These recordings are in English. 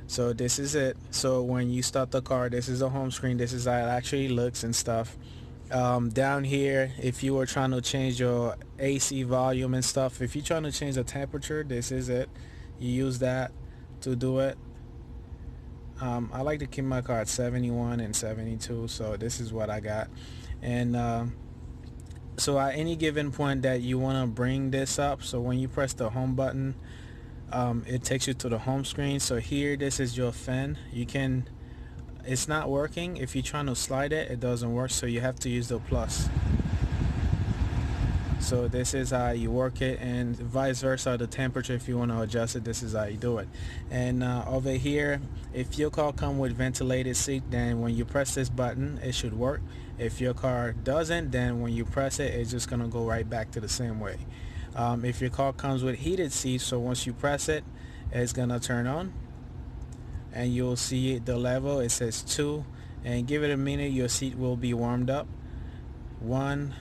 So this is it. So when you start the car, this is the home screen. This is how it actually looks and stuff. Down here, if you were trying to change your AC volume and stuff, if you're trying to change the temperature, this is it. You use that to do it. I like to keep my car at 71 and 72, so this is what I got. And so at any given point that you want to bring this up, so when you press the home button, it takes you to the home screen. So here, this is your fan. You can, it's not working. If you're trying to slide it, it doesn't work, so you have to use the plus. So this is how you work it, and vice versa, the temperature, if you want to adjust it, this is how you do it. And over here, if your car come with ventilated seat, then when you press this button, it should work. If your car doesn't, then when you press it, it's just gonna go right back to the same way. If your car comes with heated seats, so once you press it, it's gonna turn on, and you'll see the level. It says 2, and give it a minute, your seat will be warmed up. 1,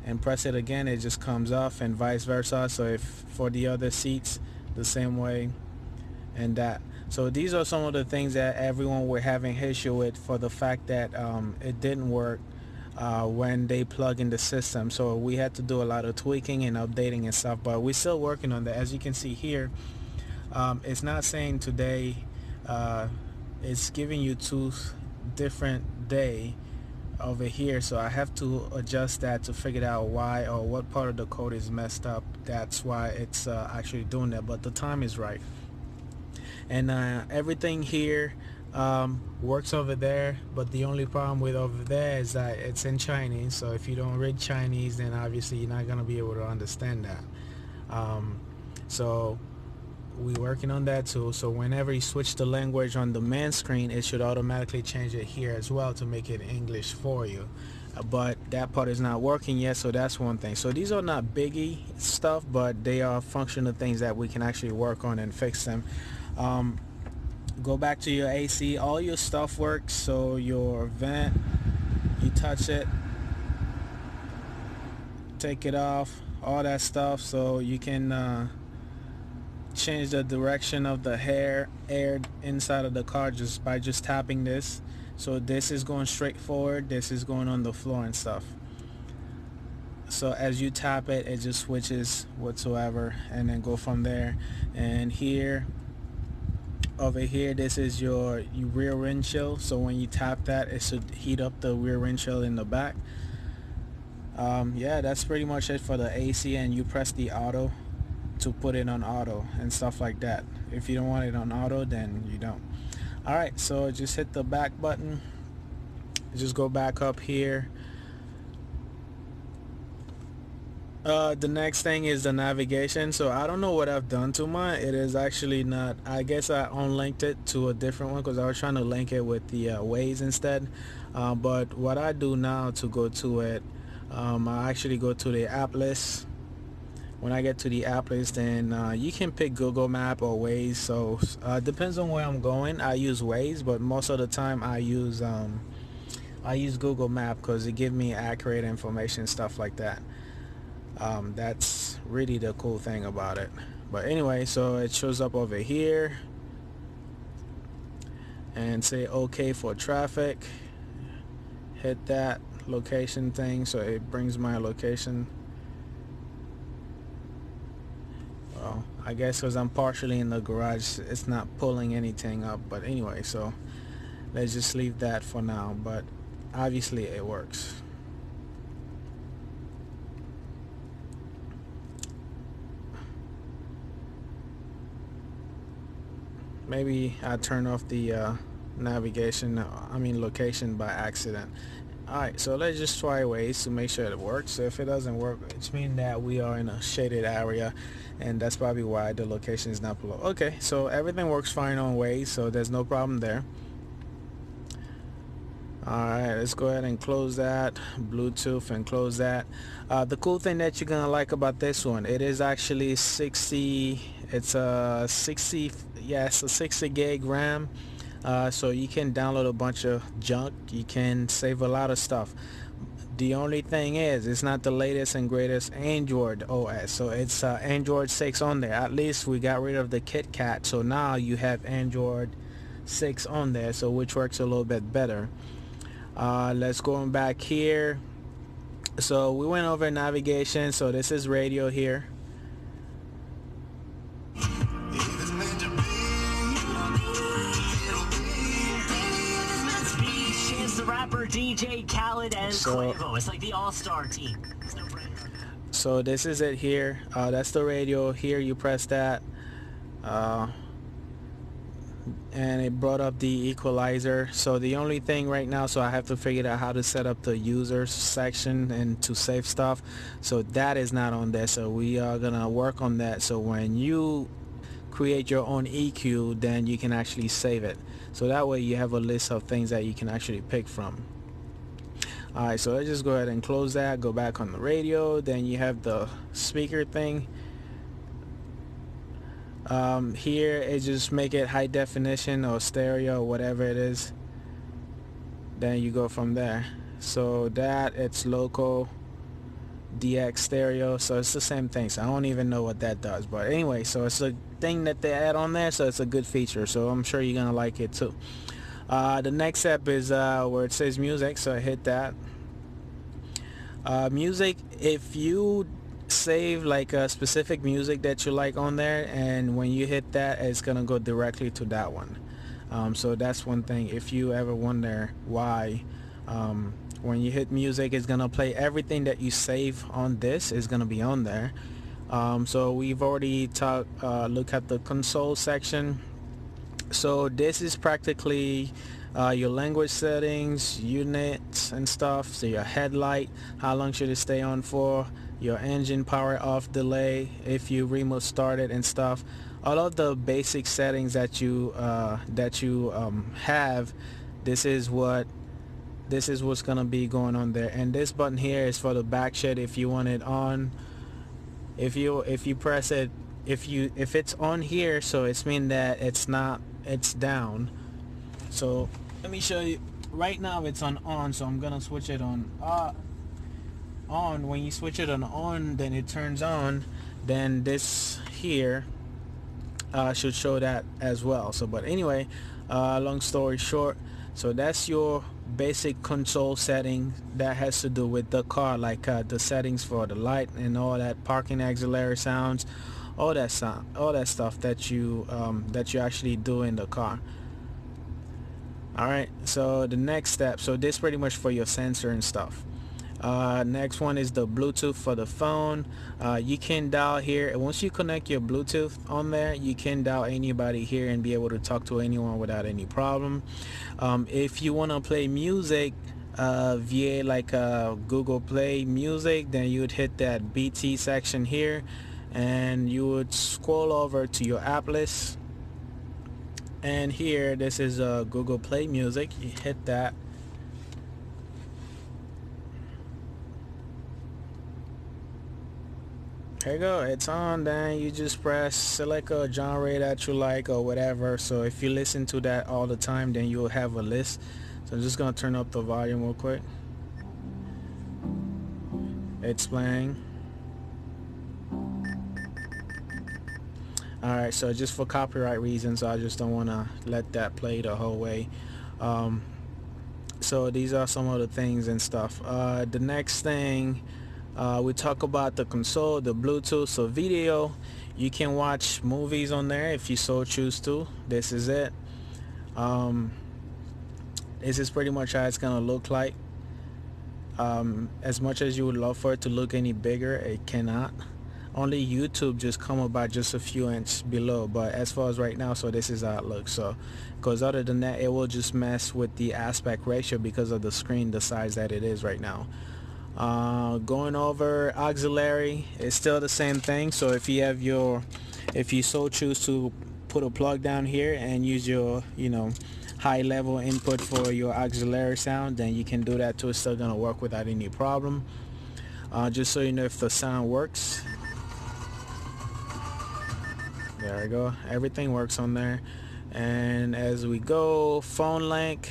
and press it again, it just comes off, and vice versa. So if for the other seats, the same way, and that. So these are some of the things that everyone were having issue with, for the fact that it didn't work when they plug in the system. So we had to do a lot of tweaking and updating and stuff, but we're still working on that. As you can see here, it's not saying today, it's giving you 2 different day over here, so I have to adjust that to figure out why, or what part of the code is messed up. That's why it's actually doing that, but the time is right. And everything here works over there, but the only problem with over there is that it's in Chinese. So if you don't read Chinese, then obviously you're not going to be able to understand that. So we're working on that too. So whenever you switch the language on the main screen, it should automatically change it here as well to make it English for you. But that part is not working yet, so that's one thing. So these are not biggie stuff, but they are functional things that we can actually work on and fix them. Go back to your AC. All your stuff works. So your vent, you touch it, take it off, all that stuff. So you can change the direction of the air inside of the car just by just tapping this. So this is going straight forward, this is going on the floor and stuff. So as you tap it, it just switches whatsoever, and then go from there. And here, over here, this is your rear windshield. So when you tap that, it should heat up the rear windshield in the back. Yeah, that's pretty much it for the AC. And you press the auto to put it on auto and stuff like that. If you don't want it on auto, then you don't. Alright, so just hit the back button, just go back up here. The next thing is the navigation. So I don't know what I've done to mine. It is actually not, I guess I unlinked it to a different one because I was trying to link it with the Waze instead. But what I do now to go to it, I actually go to the app list. When I get to the app list, then you can pick Google Map or Waze. So depends on where I'm going. I use Waze, but most of the time I use Google Map because it gives me accurate information, stuff like that. That's really the cool thing about it. But anyway, so it shows up over here, and say OK for traffic. Hit that location thing, so it brings my location. Well, I guess because I'm partially in the garage, it's not pulling anything up. But anyway, so let's just leave that for now. But obviously it works. Maybe I turn off the location by accident. Alright, so let's just try Waze to make sure it works. So if it doesn't work, it means that we are in a shaded area, and that's probably why the location is not below. Okay, so everything works fine on Waze, so there's no problem there. Alright, let's go ahead and close that Bluetooth and close that. The cool thing that you're gonna like about this one, it is actually 60, it's a 60, yeah, it's a 60 gig RAM. So you can download a bunch of junk, you can save a lot of stuff. The only thing is, it's not the latest and greatest Android OS. So it's Android 6 on there. At least we got rid of the KitKat. So now you have Android 6 on there, so which works a little bit better. Let's go back here. So we went over navigation. So this is radio here. Rapper DJ Khaled and Quavo. It's like the all-star team. So this is it here. That's the radio here. You press that, and it brought up the equalizer. So the only thing right now, so I have to figure out how to set up the users section and to save stuff. So that is not on there. So we are gonna work on that. So when you create your own EQ, then you can actually save it. So that way you have a list of things that you can actually pick from. Alright, so let's just go ahead and close that, go back on the radio. Then you have the speaker thing. Here it just make it high definition or stereo or whatever it is. Then you go from there. So that it's local DX stereo, so it's the same thing. So I don't even know what that does, but anyway, so it's a thing that they add on there, so it's a good feature, so I'm sure you're gonna like it too. The next step is where it says music, so I hit that. Music, if you save like a specific music that you like on there, and when you hit that, it's gonna go directly to that one. So that's one thing. If you ever wonder why, when you hit music, it's gonna play everything that you save on this is gonna be on there. So we've already look at the console section. So this is practically your language settings, units and stuff. So your headlight, how long should it stay on for, your engine power off, delay, if you remote start it and stuff. All of the basic settings that you have, this is what's gonna be going on there. And this button here is for the back shed if you want it on. If you press it, if it's on here, so it's mean that it's down. So let me show you. Right now it's on, so I'm gonna switch it on. When you switch it on, then it turns on. Then this here should show that as well. So but anyway, long story short, so that's your basic console setting that has to do with the car, like the settings for the light and all that, parking auxiliary sounds, all that stuff that you actually do in the car. Alright, so the next step, so this pretty much for your sensor and stuff. Next one is the Bluetooth for the phone. You can dial here. Once you connect your Bluetooth on there, you can dial anybody here and be able to talk to anyone without any problem. If you want to play music via like Google Play Music, then you would hit that BT section here, and you would scroll over to your app list, and here this is Google Play Music. You hit that. Here you go, it's on. Then you just press select a genre that you like or whatever. So if you listen to that all the time, then you'll have a list. So I'm just gonna turn up the volume real quick. It's playing. Alright, so just for copyright reasons, I just don't want to let that play the whole way. So these are some of the things and stuff. The next thing, we talk about the console, the Bluetooth. So video, you can watch movies on there if you so choose to. This is it. This is pretty much how it's gonna look like. As much as you would love for it to look any bigger, it cannot. Only YouTube just come about just a few inches below, but as far as right now, so this is how it looks. So because other than that, it will just mess with the aspect ratio because of the screen, the size that it is right now. Going over auxiliary, it's still the same thing. So if you so choose to put a plug down here and use your high level input for your auxiliary sound, then you can do that too. It's still gonna work without any problem. Just so you know if the sound works. There we go, everything works on there. And as we go, phone link,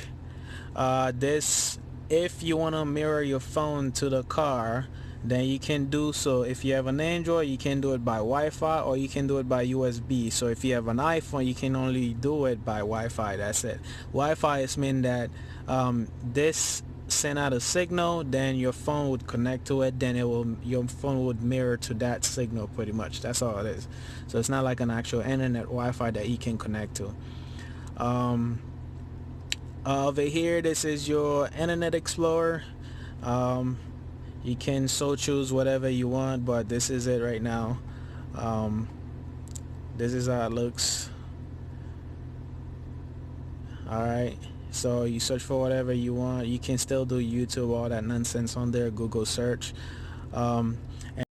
this if you want to mirror your phone to the car, then you can do so. If you have an Android, you can do it by Wi-Fi, or you can do it by USB. So if you have an iPhone, you can only do it by Wi-Fi. That's it. Wi-Fi is mean that this send out a signal, then your phone would connect to it, then your phone would mirror to that signal pretty much. That's all it is. So it's not like an actual internet Wi-Fi that you can connect to. Over here, this is your Internet Explorer. You can so choose whatever you want, but this is it right now. This is how it looks. Alright, so you search for whatever you want. You can still do YouTube, all that nonsense on there, Google search.